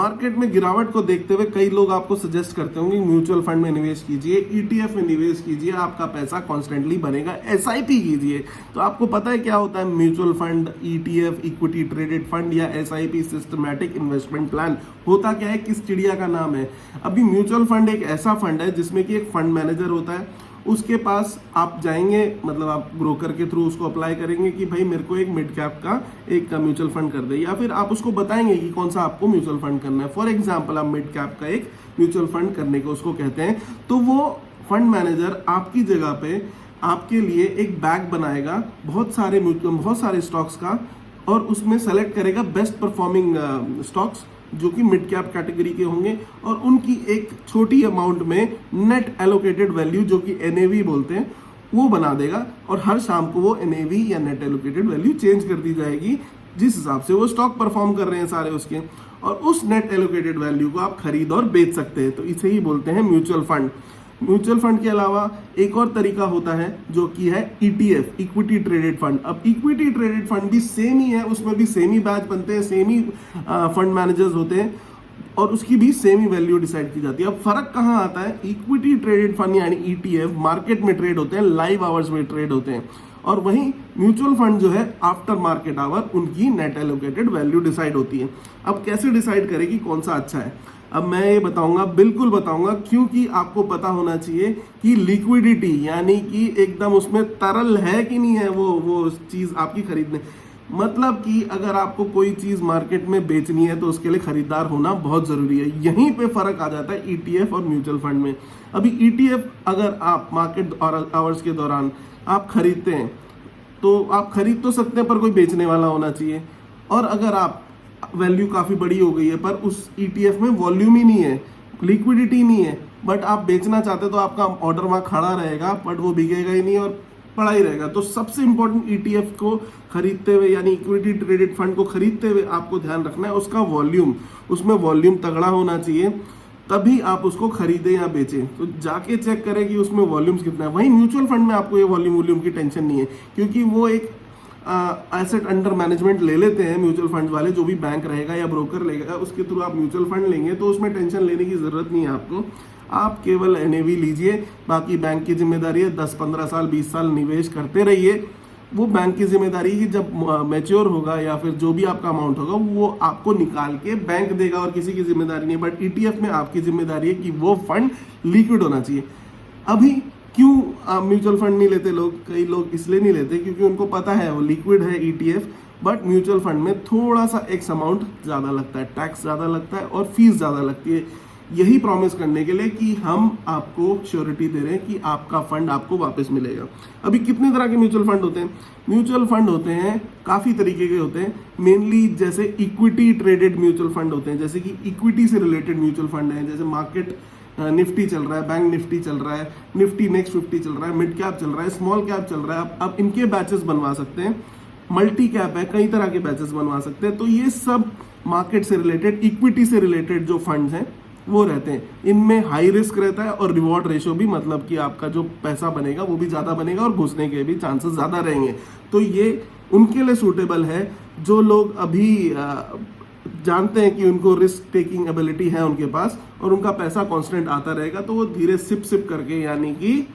Market में गिरावट को देखते हुए कई लोग आपको सजेस्ट करते होंगे म्यूचुअल फंड में निवेश कीजिए, ईटीएफ में निवेश कीजिए, आपका पैसा कॉन्स्टेंटली बनेगा, एसआईपी कीजिए। तो आपको पता है क्या होता है mutual fund, ETF, equity traded fund या एसआईपी, सिस्टमैटिक इन्वेस्टमेंट प्लान होता क्या है, किस चिड़िया का नाम है? अभी म्यूचुअल फंड एक ऐसा फंड है जिसमें कि एक फंड मैनेजर होता है, उसके पास आप जाएंगे, मतलब आप ब्रोकर के थ्रू उसको अप्लाई करेंगे कि भाई मेरे को एक मिड कैप का एक म्यूचुअल फंड कर दे, या फिर आप उसको बताएंगे कि कौन सा आपको म्यूचुअल फंड करना है। फॉर एग्जांपल आप मिड कैप का एक म्यूचुअल फंड करने को उसको कहते हैं, तो वो फंड मैनेजर आपकी जगह पे आपके लिए एक बैग बनाएगा बहुत सारे स्टॉक्स का, और उसमें सेलेक्ट करेगा बेस्ट परफॉर्मिंग स्टॉक्स जो कि मिड कैप कैटेगरी के होंगे, और उनकी एक छोटी अमाउंट में नेट एलोकेटेड वैल्यू जो कि एनएवी बोलते हैं वो बना देगा, और हर शाम को वो एनएवी या नेट एलोकेटेड वैल्यू चेंज कर दी जाएगी जिस हिसाब से वो स्टॉक परफॉर्म कर रहे हैं सारे उसके, और उस नेट एलोकेटेड वैल्यू को आप खरीद और बेच सकते हैं। तो इसे ही बोलते हैं म्यूचुअल फंड। म्यूचुअल फंड के अलावा एक और तरीका होता है जो कि है ईटीएफ, इक्विटी ट्रेडेड फंड। अब इक्विटी ट्रेडेड फंड भी सेम ही है, उसमें भी सेम ही बैच बनते हैं, सेम ही फंड मैनेजर्स होते हैं, और उसकी भी सेम ही वैल्यू डिसाइड की जाती है। अब फर्क कहाँ आता है? इक्विटी ट्रेडेड फंड यानी ईटीएफ मार्केट में ट्रेड होते हैं, लाइव आवर्स में ट्रेड होते हैं, और वहीं म्यूचुअल फंड जो है आफ्टर मार्केट आवर उनकी नेट एलोकेटेड वैल्यू डिसाइड होती है। अब कैसे डिसाइड करें कि कौन सा अच्छा है? अब मैं ये बताऊंगा, बिल्कुल बताऊंगा, क्योंकि आपको पता होना चाहिए कि लिक्विडिटी यानी कि एकदम उसमें तरल है कि नहीं है वो चीज आपकी खरीदने, मतलब कि अगर आपको कोई चीज मार्केट में बेचनी है तो उसके लिए खरीदार होना बहुत जरूरी है। यहीं पे फर्क आ जाता है ईटीएफ और म्यूचुअल फंड में। अभी ईटीएफ अगर आप मार्केट आवर्स के दौरान आप खरीदते हैं तो आप खरीद तो सकते हैं, पर कोई बेचने वाला होना चाहिए। और अगर आप वैल्यू काफी बड़ी हो गई है पर उस ईटीएफ में वॉल्यूम ही नहीं है, लिक्विडिटी नहीं है, बट आप बेचना चाहते तो आपका ऑर्डर वहां खड़ा रहेगा, बट वो बिकेगा ही नहीं और पड़ा ही रहेगा। तो सबसे इंपॉर्टेंट ईटीएफ को खरीदते हुए यानी इक्विटी ट्रेडेड फंड को खरीदते हुए आपको ध्यान रखना है उसका वॉल्यूम, उसमें वॉल्यूम तगड़ा होना चाहिए, तभी आप उसको खरीदें या बेचें। तो जाके चेक करें कि उसमें वॉल्यूम्स कितना है। वहीं म्यूचुअल फंड में आपको ये वॉल्यूम की टेंशन नहीं है, क्योंकि वो एक एसेट अंडर मैनेजमेंट ले लेते हैं म्यूचुअल फंड वाले, जो भी बैंक रहेगा या ब्रोकर लेगा उसके थ्रू आप म्यूचुअल फंड लेंगे, तो उसमें टेंशन लेने की जरूरत नहीं है आपको। आप केवल एनएवी लीजिए, बाकी बैंक की जिम्मेदारी है। 10-15 साल 20 साल निवेश करते रहिए, वो बैंक की जिम्मेदारी है कि जब मैच्योर होगा या फिर जो भी आपका अमाउंट होगा वो आपको निकाल के बैंक देगा, और किसी की जिम्मेदारी नहीं है। बट ईटीएफ में आपकी जिम्मेदारी है कि वो फंड लिक्विड होना चाहिए। अभी क्यों म्यूचुअल फंड नहीं लेते लोग? कई लोग इसलिए नहीं लेते क्योंकि उनको पता है वो लिक्विड है ईटीएफ, बट म्यूचुअल फंड में थोड़ा सा एक्स अमाउंट ज़्यादा लगता है, टैक्स ज़्यादा लगता है और फीस ज़्यादा लगती है। यही प्रॉमिस करने के लिए कि हम आपको श्योरिटी दे रहे हैं कि आपका फंड आपको वापस मिलेगा। अभी कितने तरह के म्यूचुअल फंड होते हैं? म्यूचुअल फंड होते हैं काफ़ी तरीके के होते हैं, मेनली जैसे इक्विटी ट्रेडेड म्यूचुअल फंड होते हैं, जैसे कि इक्विटी से रिलेटेड म्यूचुअल फंड है, जैसे मार्केट निफ्टी चल रहा है, बैंक निफ्टी चल रहा है, निफ्टी नेक्स्ट 50 चल रहा है, मिड कैप चल रहा है, स्मॉल कैप चल रहा है। आप इनके बैचेस बनवा सकते हैं। मल्टी कैप है, कई तरह के बैचेस बनवा सकते हैं। तो ये सब मार्केट से रिलेटेड, इक्विटी से रिलेटेड जो फंड्स हैं वो रहते हैं। इनमें हाई रिस्क रहता है और रिवॉर्ड रेशियो भी, मतलब कि आपका जो पैसा बनेगा वो भी ज़्यादा बनेगा और घुसने के भी चांसेस ज़्यादा रहेंगे। तो ये उनके लिए सूटेबल है जो लोग अभी जानते हैं कि उनको रिस्क टेकिंग एबिलिटी है उनके पास और उनका पैसा कांस्टेंट आता रहेगा, तो वो धीरे सिप करके यानी कि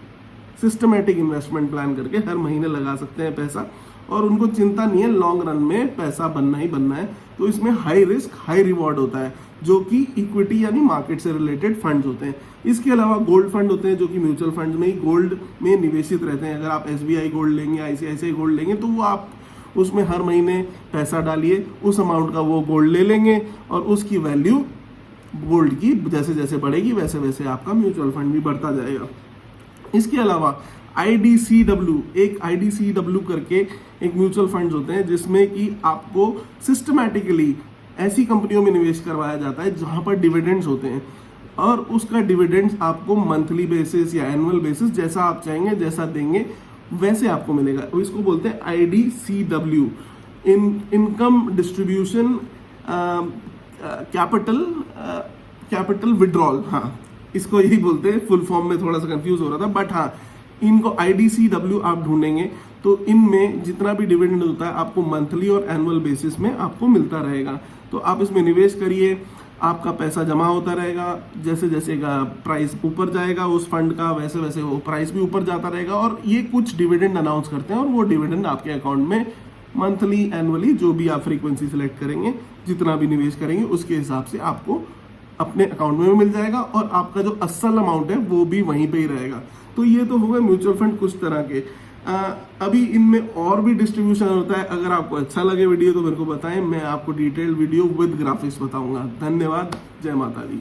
सिस्टमैटिक इन्वेस्टमेंट प्लान करके हर महीने लगा सकते हैं पैसा, और उनको चिंता नहीं है लॉन्ग रन में पैसा बनना ही बनना है। तो इसमें हाई रिस्क हाई रिवॉर्ड होता है, जो कि इक्विटी यानी मार्केट से रिलेटेड फंड्स होते हैं। इसके अलावा गोल्ड फंड होते हैं जो कि म्यूचुअल फंड में ही गोल्ड में निवेशित रहते हैं। अगर आप एसबीआई गोल्ड लेंगे, आईसीआईसीआई गोल्ड लेंगे, तो वो आप उसमें हर महीने पैसा डालिए, उस अमाउंट का वो गोल्ड ले लेंगे और उसकी वैल्यू गोल्ड की जैसे जैसे बढ़ेगी वैसे वैसे आपका म्यूचुअल फंड भी बढ़ता जाएगा। इसके अलावा IDCW, एक IDCW करके एक म्यूचुअल फंड्स होते हैं जिसमें कि आपको सिस्टमैटिकली ऐसी कंपनियों में निवेश करवाया जाता है जहां पर डिविडेंड्स होते हैं, और उसका डिविडेंड्स आपको मंथली बेसिस या एनुअल बेसिस जैसा आप चाहेंगे, जैसा देंगे वैसे आपको मिलेगा। इसको बोलते हैं IDCW, income distribution capital withdrawal. हाँ, इसको यही बोलते हैं। फुल फॉर्म में थोड़ा सा कंफ्यूज हो रहा था, बट हाँ, इनको IDCW आप ढूंढेंगे तो इनमें जितना भी डिविडेंड होता है आपको मंथली और एनुअल बेसिस में आपको मिलता रहेगा। तो आप इसमें निवेश करिए, आपका पैसा जमा होता रहेगा, जैसे जैसे प्राइस ऊपर जाएगा उस फंड का वैसे वैसे वो प्राइस भी ऊपर जाता रहेगा। और ये कुछ डिविडेंड अनाउंस करते हैं और वो डिविडेंड आपके अकाउंट में मंथली एनुअली जो भी आप फ्रीक्वेंसी सेलेक्ट करेंगे, जितना भी निवेश करेंगे उसके हिसाब से आपको अपने अकाउंट में भी मिल जाएगा और आपका जो असल अमाउंट है वो भी वहीं पे ही रहेगा। तो ये तो हो गए म्यूचुअल फंड कुछ तरह के। अभी इनमें और भी डिस्ट्रीब्यूशन होता है। अगर आपको अच्छा लगे वीडियो तो मेरे को बताएं, मैं आपको डिटेल वीडियो विद ग्राफिक्स बताऊंगा। धन्यवाद, जय माता दी।